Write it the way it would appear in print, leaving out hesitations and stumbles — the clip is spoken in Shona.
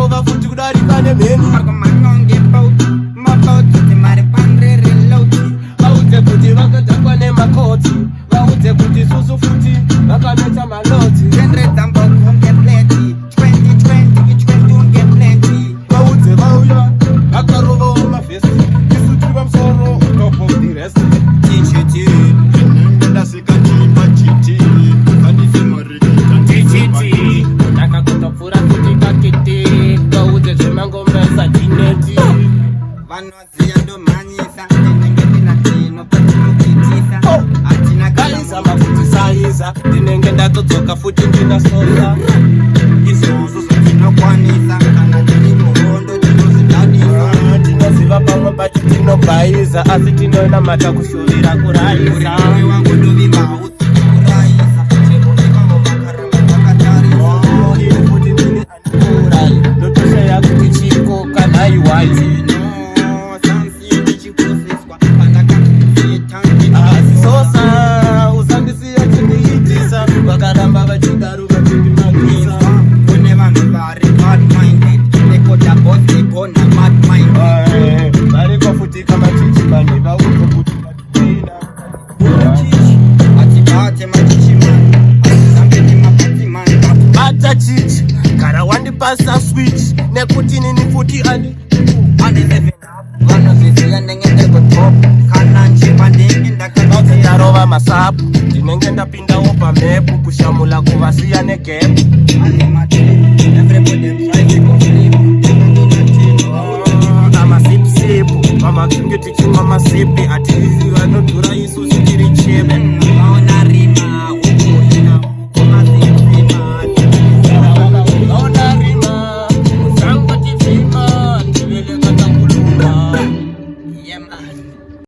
vakarova futi kudarika nemheni vaudze kuti vakadhakwa nemakoti vaudze kuti susu futi vakaneta maloti vaudze vauya vakarovawo mavhesi isu tiri pamusoro top of the rest ndakakutopfura kuti kakiti vaudze zvemangomesa tineti vanoziya ndomhanyisa ndinenge ndinatino patinokitisa hatina kaisa mafutisaisa ndinenge ndatodzoka futi ndinasosa isusu zvatinokwanisa kana tiri muhondo tinozvidadisa tinoziva pamwe pacho tinobhayiza asi tinonamata kushuvira kurayisa wangodovimba hausi kurayisa cherovivavo vakaramba vakatarisa ini futi ndini andikuurayi ndotosheya kuti chiko kanhaiwaiti usandisiya chindiitisa vakaramba vachidaru vachindimagisa kune vanhu vari bad-minded nekodabosegona bad-minded variko futi kamachichi mani vaudze kuti vatiteina atibate machichimani atizambeni mapatimani bata chichi gara wandipasa switch nekuti nini futi andi vanozviziva ndenge ndegotop kana njiva ndenge ndarova masapu ndinenge ndapindawo pamepu kushamula kuvasiya negepu amasipsipu mama tunge tichimwa masipi atiziva